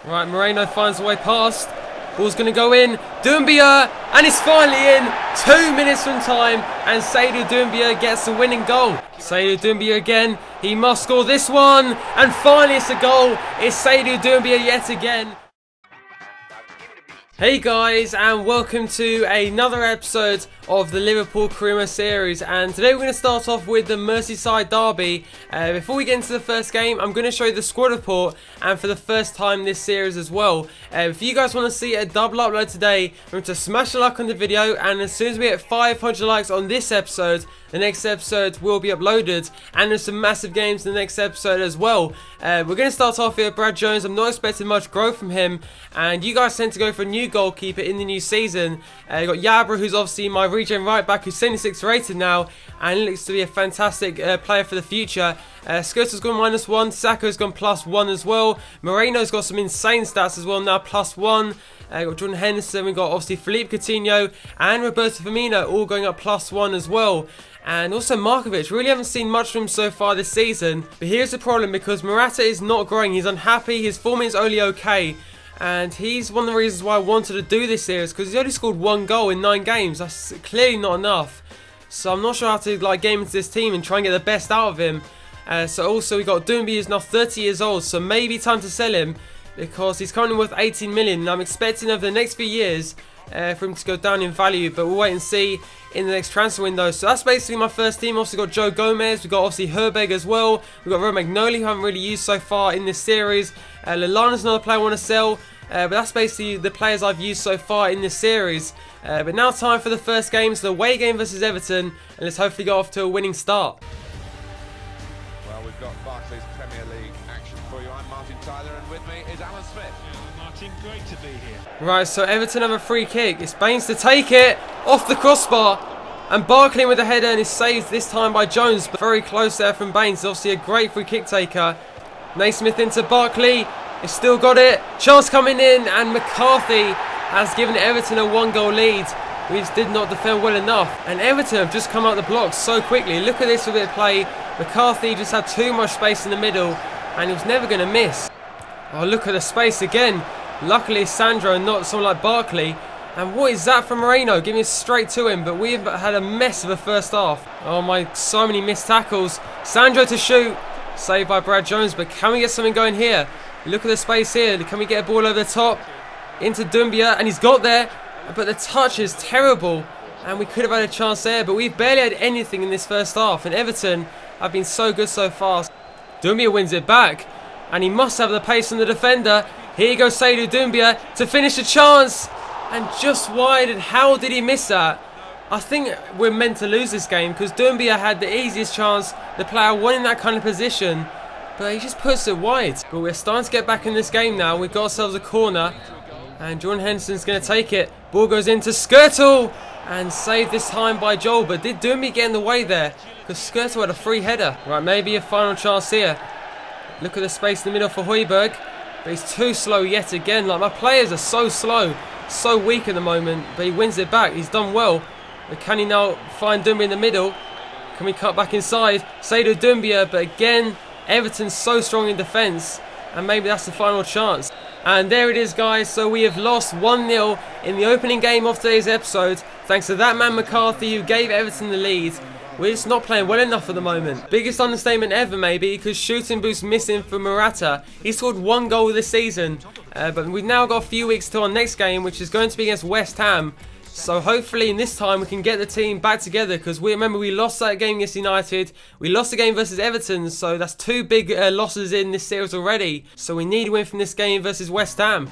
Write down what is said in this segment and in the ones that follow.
Right, Moreno finds a way past. Ball's going to go in. Doumbia, and it's finally in. 2 minutes from time, and Seydou Doumbia gets the winning goal. Seydou Doumbia again. He must score this one, and finally it's a goal. It's Seydou Doumbia yet again. Hey guys, and welcome to another episode of the Liverpool Career Mode series, and today we're going to start off with the Merseyside derby. Before we get into the first game, I'm going to show you the squad report, and for the first time this series as well. If you guys want to see a double upload today, remember to smash a like on the video, and as soon as we hit 500 likes on this episode, the next episode will be uploaded, and there's some massive games in the next episode as well. We're going to start off here with Brad Jones. I'm not expecting much growth from him, and you guys tend to go for a new goalkeeper in the new season. You got Yabra, who's obviously my regen right back, who's 76 rated now, and looks to be a fantastic player for the future. Skirtle's gone -1, Saka's gone +1 as well. Moreno's got some insane stats as well now, +1. Got Jordan Henderson, we've got obviously Philippe Coutinho and Roberto Firmino all going up +1 as well. And also Markovic, really haven't seen much from him so far this season. But here's the problem, because Morata is not growing, he's unhappy, his form is only okay. And he's one of the reasons why I wanted to do this series, because he's only scored 1 goal in 9 games. That's clearly not enough. So I'm not sure how to game into this team and try and get the best out of him. So also we got Doumbia, who's now 30 years old, so maybe time to sell him, because he's currently worth 18 million, and I'm expecting over the next few years for him to go down in value, but we'll wait and see in the next transfer window. So that's basically my first team. Also got Joe Gomez, we've got obviously Herberg as well, we've got Romagnoli, who I haven't really used so far in this series. Lallana's another player I want to sell, but that's basically the players I've used so far in this series. But now time for the first game, so the away game versus Everton, and let's hopefully get off to a winning start. Well, we've got Barclays Premier League action for you. I'm Martin Tyler, and with me is Alan Smith. Yeah, Martin, great to be here. Right, so Everton have a free kick. It's Baines to take it off the crossbar, and Barkley with the header, and is saved this time by Jones, but very close there from Baines. Obviously a great free kick taker. Naismith into Barkley. He's still got it. Chance coming in, and McCarthy has given Everton a 1-goal lead. We just did not defend well enough, and Everton have just come out the blocks so quickly. Look at this with a bit of play. McCarthy just had too much space in the middle, and he was never going to miss. Oh, look at the space again. Luckily Sandro and not someone like Barkley. And what is that from Moreno? Giving it straight to him, but we've had a mess of a first half. Oh my, so many missed tackles. Sandro to shoot. Saved by Brad Jones, but can we get something going here? Look at the space here. Can we get a ball over the top? Into Doumbia, and he's got there, but the touch is terrible. And we could have had a chance there, but we've barely had anything in this first half. And Everton have been so good so far. Doumbia wins it back, and he must have the pace on the defender. Here goes Seydou Doumbia to finish the chance, and just wide. And how did he miss that? I think we're meant to lose this game, because Doumbia had the easiest chance. The player won in that kind of position, but he just puts it wide. But we're starting to get back in this game now. We've got ourselves a corner, and Jordan Henderson's going to take it. Ball goes into Skirtle, and saved this time by Joel. But did Doumbia get in the way there? Because Skirtle had a free header. Right, maybe a final chance here. Look at the space in the middle for Højbjerg, but he's too slow yet again. Like, my players are so slow, so weak at the moment, but he wins it back. He's done well. But can he now find Doumbia in the middle? Can we cut back inside? Seydou Doumbia, but again, Everton's so strong in defence, and maybe that's the final chance. And there it is, guys. So we have lost 1-0 in the opening game of today's episode, thanks to that man McCarthy, who gave Everton the lead. We're just not playing well enough at the moment. Biggest understatement ever, maybe, because shooting boost missing for Morata. He scored 1 goal this season, but we've now got a few weeks till our next game, which is going to be against West Ham. So hopefully in this time we can get the team back together, because we remember we lost that game against United, we lost the game versus Everton, so that's 2 big losses in this series already. So we need a win from this game versus West Ham.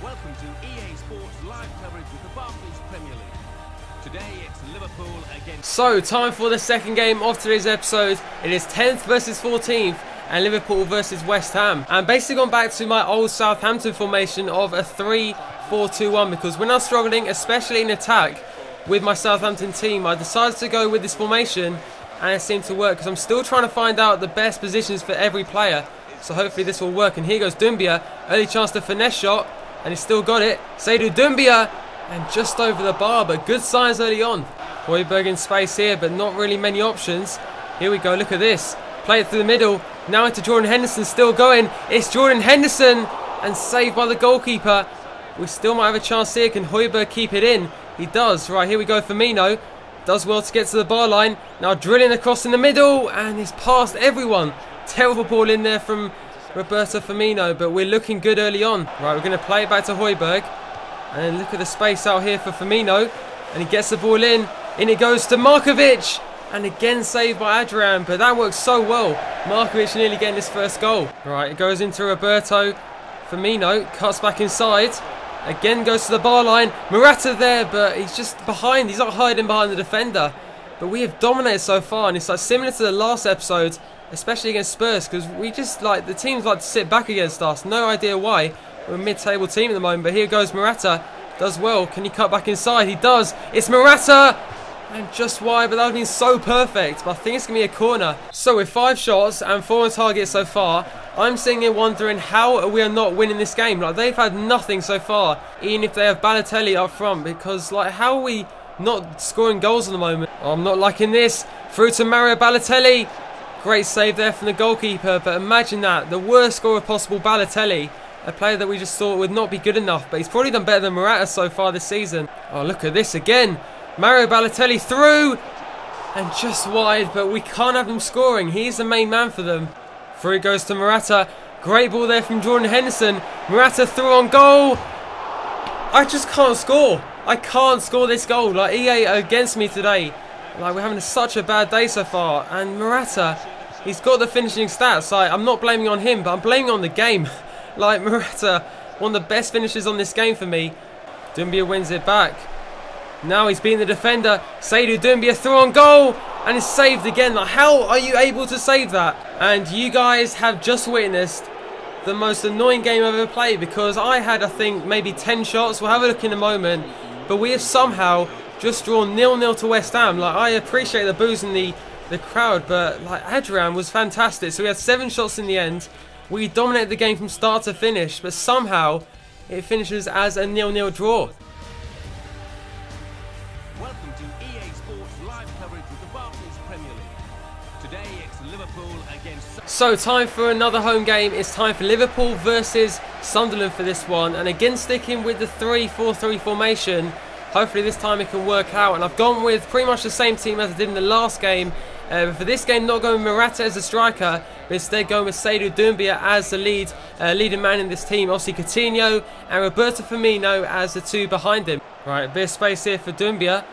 Welcome to EA Sports live coverage of the Barclays Premier League. Today it's Liverpool against... So time for the second game of today's episode. It is 10th versus 14th. And Liverpool versus West Ham. And basically gone back to my old Southampton formation of a 3-4-2-1, because when I was struggling, especially in attack with my Southampton team, I decided to go with this formation, and it seemed to work, because I'm still trying to find out the best positions for every player. So hopefully this will work. And here goes Doumbia, early chance to finesse shot, and he's still got it. Seydou Doumbia, and just over the bar, but good signs early on. Højbjerg in space here, but not really many options. Here we go, look at this. Play it through the middle. Now into Jordan Henderson, still going. It's Jordan Henderson, and saved by the goalkeeper. We still might have a chance here. Can Højbjerg keep it in? He does. Right, here we go. Firmino does well to get to the bar line. Now drilling across in the middle, and he's past everyone. Terrible ball in there from Roberto Firmino, but we're looking good early on. Right, we're going to play it back to Højbjerg. And look at the space out here for Firmino. And he gets the ball in. In it goes to Markovic. And again saved by Adrian, but that works so well. Markovic nearly getting his first goal. Right, it goes into Roberto Firmino, cuts back inside. Again goes to the bar line. Morata there, but he's just behind. He's not hiding behind the defender. But we have dominated so far, and it's like similar to the last episode, especially against Spurs, because we just like, the teams like to sit back against us. No idea why. We're a mid-table team at the moment, but here goes Morata. Does well. Can he cut back inside? He does. It's Morata! And just wide, but that would have been so perfect. But I think it's going to be a corner. So with 5 shots and 4 on target so far, I'm sitting here wondering how we are not winning this game. Like, they've had nothing so far, even if they have Balotelli up front. Because, like, how are we not scoring goals at the moment? Oh, I'm not liking this. Through to Mario Balotelli. Great save there from the goalkeeper. But imagine that. The worst scorer possible, Balotelli. A player that we just thought would not be good enough. But he's probably done better than Morata so far this season. Oh, look at this again. Mario Balotelli through, and just wide, but we can't have him scoring. He's the main man for them. Through it goes to Morata. Great ball there from Jordan Henderson. Morata through on goal. I just can't score. I can't score this goal. Like, EA are against me today. Like, we're having such a bad day so far. And Morata, he's got the finishing stats. Like, I'm not blaming on him, but I'm blaming on the game. Like, Morata, one of the best finishers on this game for me. Doumbia wins it back. Now he's beating the defender. Seydou Doumbia through on goal, and it's saved again. Like, how are you able to save that? And you guys have just witnessed the most annoying game I've ever played, because I had, I think, maybe 10 shots. We'll have a look in a moment. But we have somehow just drawn 0-0 to West Ham. Like, I appreciate the boos in the crowd, but like, Adrian was fantastic. So we had 7 shots in the end. We dominated the game from start to finish, but somehow it finishes as a 0-0 draw. Welcome to EA Sports live coverage of the Barclays Premier League. Today it's Liverpool against... So time for another home game. It's time for Liverpool versus Sunderland for this one. And again sticking with the 3-4-3 formation. Hopefully this time it can work out. And I've gone with pretty much the same team as I did in the last game. But for this game, not going with Morata as a striker, but instead going with Seydou Doumbia as the leading man in this team. Obviously Coutinho and Roberto Firmino as the 2 behind him. Right, a bit of space here for Doumbia.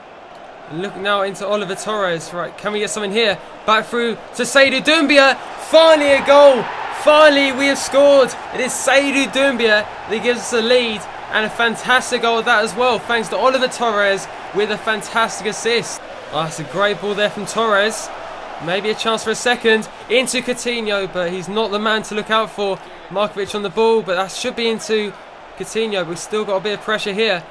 Look now into Oliver Torres. Right, can we get something here? Back through to Seydou Doumbia. Finally a goal. Finally we have scored. It is Seydou Doumbia that gives us a lead. And a fantastic goal at that as well. Thanks to Oliver Torres with a fantastic assist. Oh, that's a great ball there from Torres. Maybe a chance for a second. Into Coutinho, but he's not the man to look out for. Markovic on the ball, but that should be into Coutinho. We've still got a bit of pressure here.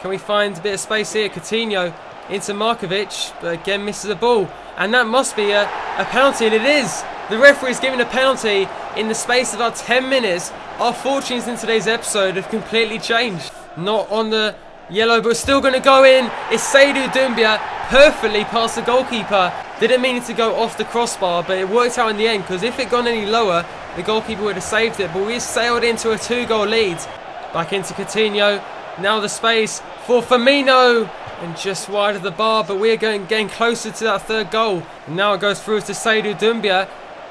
Can we find a bit of space here? Coutinho into Markovic, but again misses the ball. And that must be a penalty, and it is. The referee's giving a penalty in the space of about 10 minutes. Our fortunes in today's episode have completely changed. Not on the yellow, but still going to go in. It's Seydou Doumbia perfectly past the goalkeeper. Didn't mean it to go off the crossbar, but it worked out in the end, because if it gone any lower, the goalkeeper would have saved it. But we sailed into a 2-goal lead. Back into Coutinho. Now the space for Firmino. And just wide of the bar, but we're getting closer to that 3rd goal. And now it goes through to Seydou Doumbia.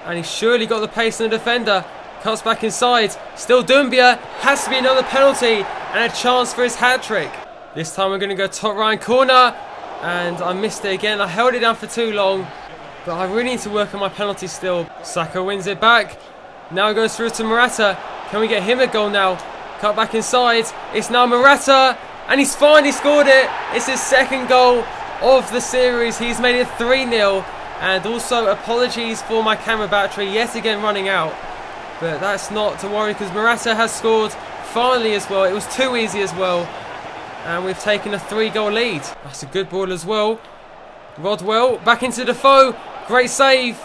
And he's surely got the pace in the defender. Cuts back inside. Still Doumbia. Has to be another penalty. And a chance for his hat-trick. This time we're going to go top right corner. And I missed it again. I held it down for too long. But I really need to work on my penalty still. Saka wins it back. Now it goes through to Morata. Can we get him a goal now? Cut back inside. It's now Morata. And he's finally scored it. It's his 2nd goal of the series. He's made it 3-0. And also apologies for my camera battery yet again running out. But that's not to worry, because Morata has scored finally as well. It was too easy as well. And we've taken a 3-goal lead. That's a good ball as well. Rodwell back into Defoe. Great save.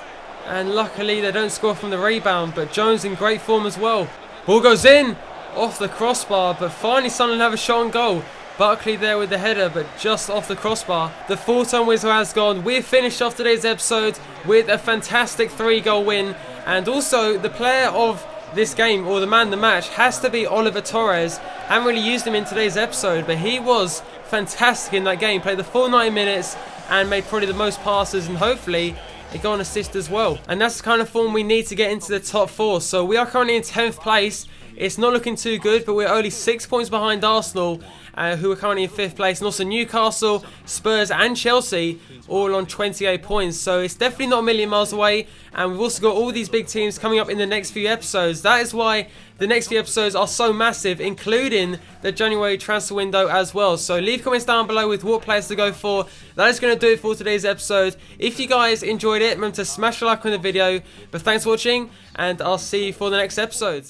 And luckily they don't score from the rebound. But Jones in great form as well. Ball goes in. Off the crossbar. But finally Sunderland have a shot on goal. Barkley there with the header, but just off the crossbar. The full-time whistle has gone. We've finished off today's episode with a fantastic 3-goal win. And also, the player of this game, or the man of the match, has to be Oliver Torres. Haven't really used him in today's episode, but he was fantastic in that game. Played the full 90 minutes and made probably the most passes, and hopefully a goal and assist as well. And that's the kind of form we need to get into the top 4. So we are currently in 10th place. It's not looking too good, but we're only 6 points behind Arsenal, who are currently in 5th place. And also Newcastle, Spurs and Chelsea all on 28 points. So it's definitely not a million miles away. And we've also got all these big teams coming up in the next few episodes. That is why the next few episodes are so massive, including the January transfer window as well. So leave comments down below with what players to go for. That is going to do it for today's episode. If you guys enjoyed it, remember to smash a like on the video. But thanks for watching, and I'll see you for the next episode.